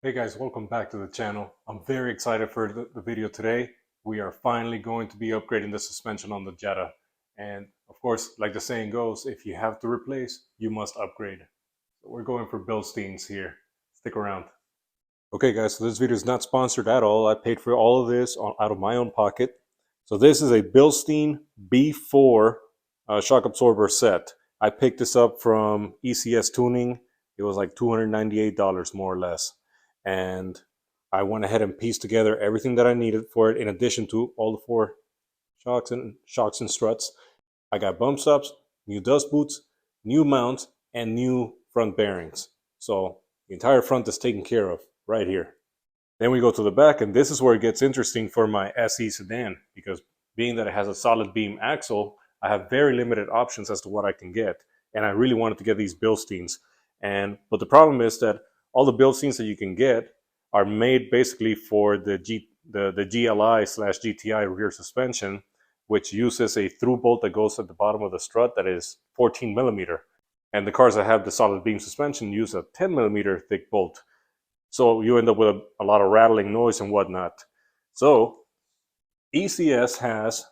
Hey guys, welcome back to the channel. I'm very excited for the video today. We are finally going to be upgrading the suspension on the Jetta. And of course, like the saying goes, if you have to replace, you must upgrade. So we're going for Bilsteins here. Stick around. Okay guys, so this video is not sponsored at all. I paid for all of this out of my own pocket. So this is a Bilstein B4 shock absorber set. I picked this up from ECS Tuning. It was like $298 more or less. And I went ahead and pieced together everything that I needed for it in addition to all the four shocks and struts. I got bump stops, new dust boots, new mounts, and new front bearings. So the entire front is taken care of right here. Then we go to the back, and this is where it gets interesting for my SE sedan, because being that it has a solid beam axle, I have very limited options as to what I can get. And I really wanted to get these Bilsteins. But the problem is that all the Bilsteins that you can get are made basically for the GLI slash GTI rear suspension, which uses a through bolt that goes at the bottom of the strut that is 14 millimeter. And the cars that have the solid beam suspension use a 10 millimeter thick bolt. So you end up with a lot of rattling noise and whatnot. So ECS has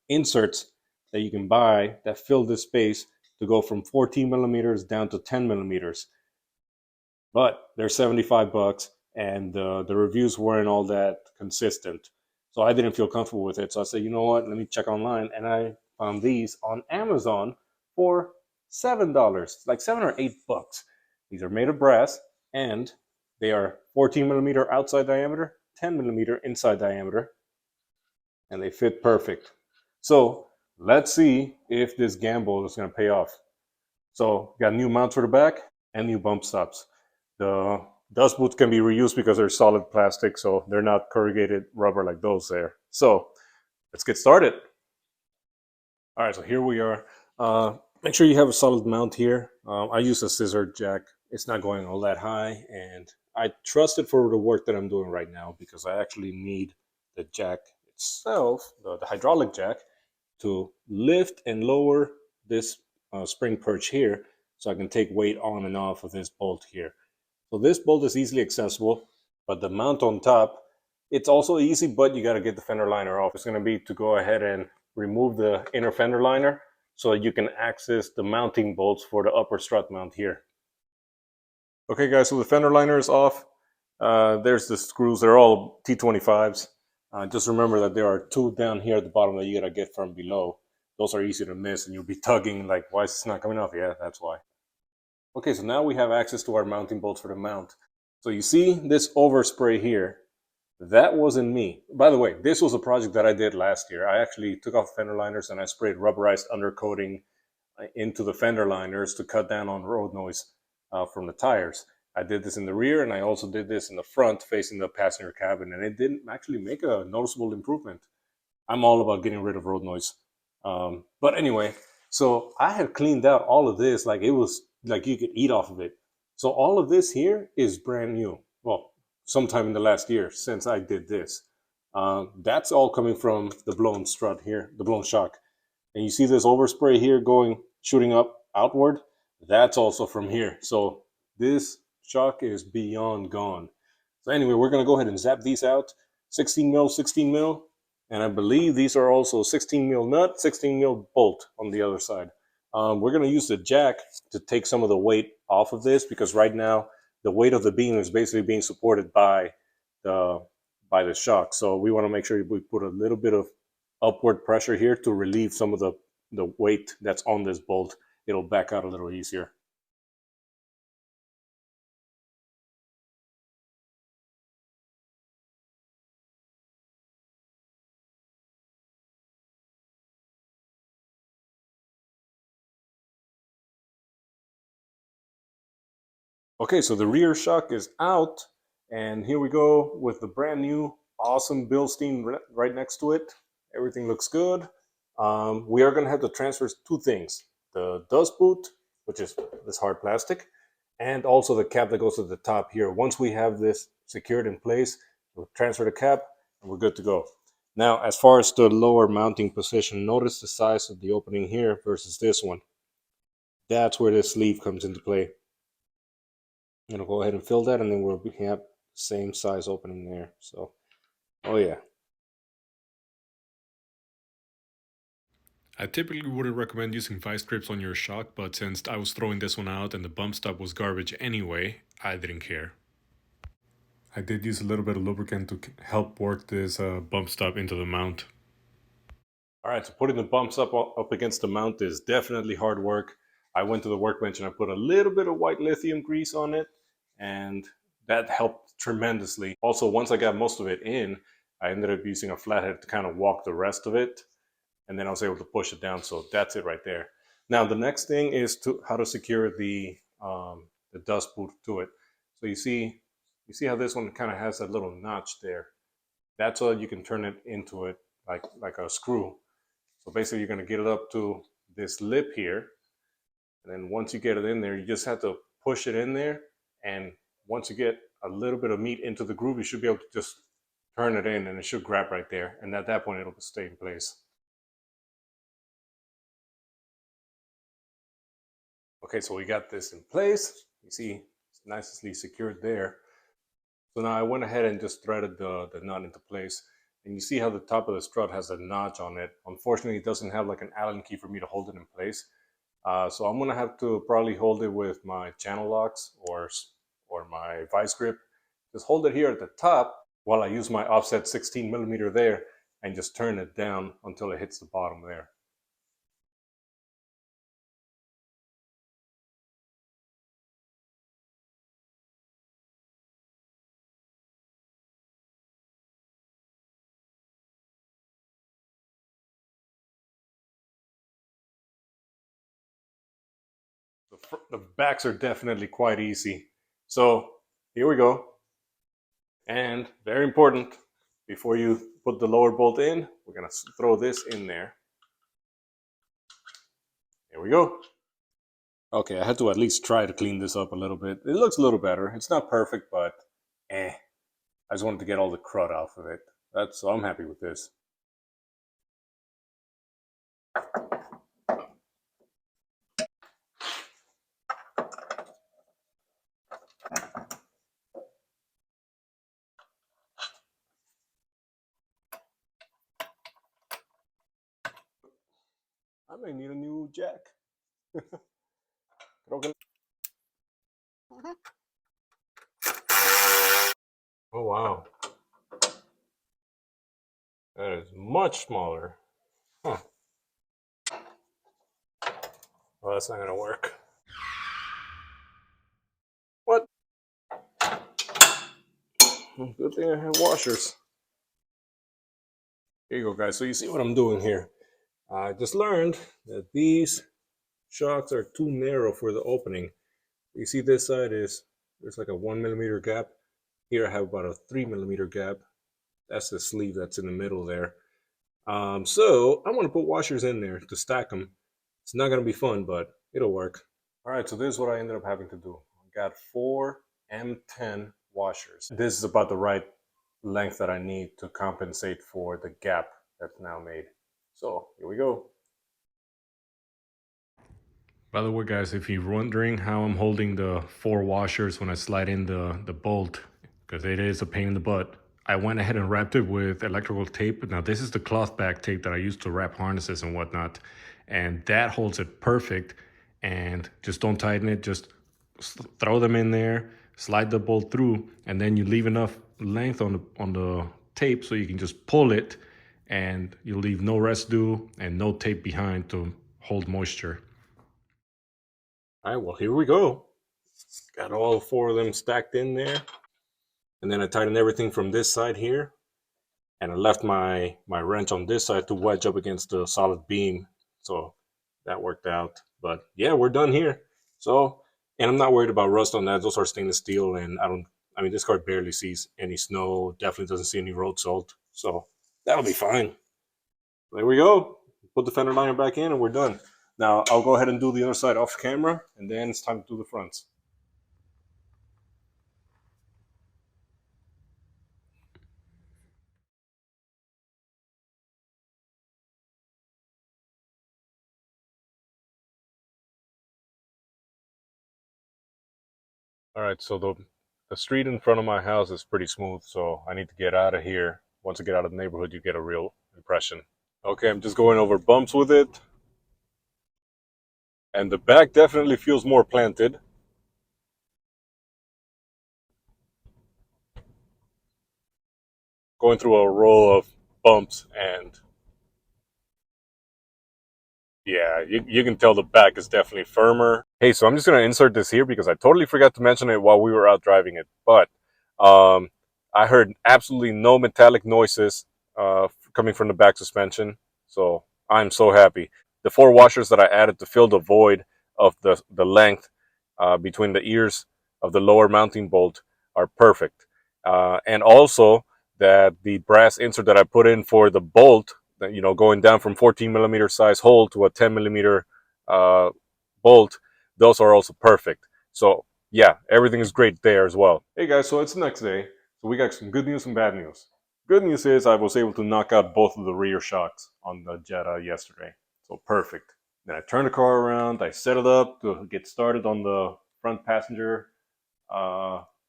inserts that you can buy that fill this space to go from 14 millimeters down to 10 millimeters. But they're 75 bucks, and the reviews weren't all that consistent. So I didn't feel comfortable with it. So I said, you know what, let me check online. And I found these on Amazon for $7, like 7 or 8 bucks. These are made of brass, and they are 14 millimeter outside diameter, 10 millimeter inside diameter, and they fit perfect. So let's see if this gamble is going to pay off. So got new mounts for the back and new bump stops. The dust boots can be reused because they're solid plastic, so they're not corrugated rubber like those there. So let's get started. All right, so here we are. Make sure you have a solid mount here. I use a scissor jack. It's not going all that high, and I trust it for the work that I'm doing right now because I actually need the jack itself, the hydraulic jack, to lift and lower this spring perch here so I can take weight on and off of this bolt here. So this bolt is easily accessible, but the mount on top, it's also easy, but you got to get the fender liner off. It's going to be to go ahead and remove the inner fender liner so you can access the mounting bolts for the upper strut mount here. Okay guys, so the fender liner is off. There's the screws. They're all T25s. Just remember that there are two down here at the bottom that you gotta get from below. Those are easy to miss, and you'll be tugging like, why is this not coming off? Yeah, that's why. Okay, so now we have access to our mounting bolts for the mount. So you see this overspray here. That wasn't me. By the way, this was a project that I did last year. I actually took off fender liners and I sprayed rubberized undercoating into the fender liners to cut down on road noise from the tires. I did this in the rear, and I also did this in the front facing the passenger cabin, and it didn't actually make a noticeable improvement. I'm all about getting rid of road noise. But anyway, so I had cleaned out all of this like it was like you could eat off of it. So all of this here is brand new. Well, sometime in the last year since I did this. That's all coming from the blown strut here, the blown shock. And you see this overspray here going, shooting up outward. That's also from here. So this shock is beyond gone. So anyway, we're going to go ahead and zap these out. 16 mil, 16 mil. And I believe these are also 16 mil nut, 16 mil bolt on the other side. We're going to use the jack to take some of the weight off of this because right now the weight of the beam is basically being supported by the shock. So we want to make sure we put a little bit of upward pressure here to relieve some of the weight that's on this bolt. It'll back out a little easier. Okay, so the rear shock is out, and here we go with the brand new awesome Bilstein right next to it. Everything looks good. We are going to have to transfer two things: the dust boot, which is this hard plastic, and also the cap that goes to the top here. Once we have this secured in place, we'll transfer the cap and we're good to go. Now, as far as the lower mounting position, notice the size of the opening here versus this one. That's where this sleeve comes into play. I'm gonna go ahead and fill that, and then we'll have same size opening there. So, oh yeah. I typically wouldn't recommend using vice grips on your shock, but since I was throwing this one out and the bump stop was garbage anyway, I didn't care. I did use a little bit of lubricant to help work this bump stop into the mount. All right, so putting the bumps up against the mount is definitely hard work. I went to the workbench and I put a little bit of white lithium grease on it, and that helped tremendously. Also, once I got most of it in, I ended up using a flathead to kind of walk the rest of it, and then I was able to push it down. So that's it right there. Now the next thing is how to secure the dust boot to it. So you see how this one kind of has that little notch there. That's all you can turn it into it like a screw. So basically, you're going to get it up to this lip here, and then once you get it in there, you just have to push it in there. And once you get a little bit of meat into the groove, you should be able to just turn it in, and it should grab right there. And at that point, it'll stay in place. Okay, so we got this in place. You see, it's nicely secured there. So now I went ahead and just threaded the nut into place. And you see how the top of the strut has a notch on it. Unfortunately, it doesn't have like an Allen key for me to hold it in place. So I'm gonna have to probably hold it with my channel locks or my vice grip. Just hold it here at the top while I use my offset 16mm there and just turn it down until it hits the bottom there. The backs are definitely quite easy. So here we go. And very important, before you put the lower bolt in, we're gonna throw this in there. Here we go. Okay, I had to at least try to clean this up a little bit. It looks a little better. It's not perfect, but I just wanted to get all the crud off of it. So I'm happy with this. I may need a new jack. Oh wow, that is much smaller. Huh. Well, that's not gonna work. What? Good thing I have washers. Here you go, guys. So you see what I'm doing here. I just learned that these shocks are too narrow for the opening. You see this side there's like a 1mm gap. Here I have about a 3mm gap. That's the sleeve that's in the middle there. So I'm gonna put washers in there to stack them. It's not gonna be fun, but it'll work. All right, so this is what I ended up having to do. I got 4 M10 washers. This is about the right length that I need to compensate for the gap that's now made. So here we go. By the way, guys, if you're wondering how I'm holding the 4 washers when I slide in the bolt, because it is a pain in the butt, I went ahead and wrapped it with electrical tape. Now, this is the cloth back tape that I use to wrap harnesses and whatnot, and that holds it perfect. And just don't tighten it, just throw them in there, slide the bolt through, and then you leave enough length on the tape so you can just pull it, and you leave no residue and no tape behind to hold moisture. All right, well, here we go. Got all 4 of them stacked in there. And then I tightened everything from this side here. And I left my wrench on this side to wedge up against the solid beam. So that worked out. But yeah, we're done here. So, and I'm not worried about rust on that. Those are stainless steel, and I mean, this car barely sees any snow, definitely doesn't see any road salt. So that'll be fine. There we go. Put the fender liner back in and we're done. Now I'll go ahead and do the other side off camera, and then it's time to do the fronts. All right, so the street in front of my house is pretty smooth, so I need to get out of here. Once I get out of the neighborhood, you get a real impression. Okay, I'm just going over bumps with it, and the back definitely feels more planted. Going through a row of bumps, and yeah, you can tell the back is definitely firmer. Hey, so I'm just going to insert this here because I totally forgot to mention it while we were out driving it. But um, I heard absolutely no metallic noises coming from the back suspension. So I'm so happy. The four washers that I added to fill the void of the length between the ears of the lower mounting bolt are perfect. And also that the brass insert that I put in for the bolt, going down from 14 millimeter size hole to a 10 millimeter uh, bolt, those are also perfect. So yeah, everything is great there as well. Hey guys, so it's the next day. So we got some good news and bad news. Good news is I was able to knock out both of the rear shocks on the Jetta yesterday. So perfect. Then I turned the car around, I set it up to get started on the front passenger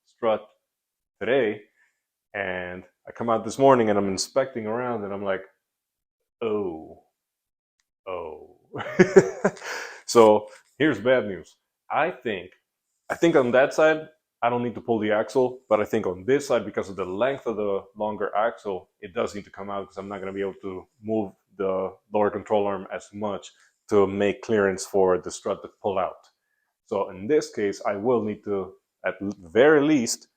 strut today. And I come out this morning and I'm inspecting around and I'm like, oh, oh. So here's bad news. I think I think on that side, I don't need to pull the axle, but I think on this side, because of the length of the longer axle, it does need to come out because I'm not going to be able to move the lower control arm as much to make clearance for the strut to pull out. So in this case, I will need to, at the very least,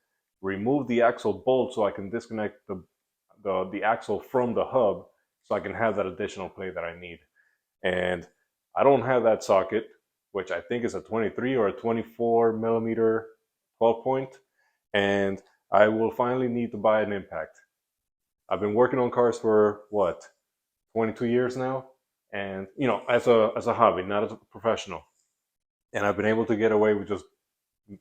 remove the axle bolt so I can disconnect the axle from the hub so I can have that additional plate that I need. And I don't have that socket, which I think is a 23 or a 24 millimeter 12 point, and I will finally need to buy an impact. I've been working on cars for what, 22 years now, and as a hobby, not as a professional. And I've been able to get away with just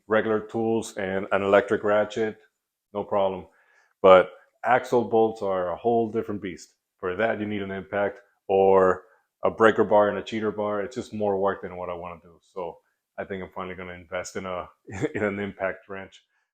regular tools and an electric ratchet, no problem. But axle bolts are a whole different beast. For that, you need an impact or a breaker bar and a cheater bar. It's just more work than what I want to do. So I think I'm finally going to invest in a in an impact wrench.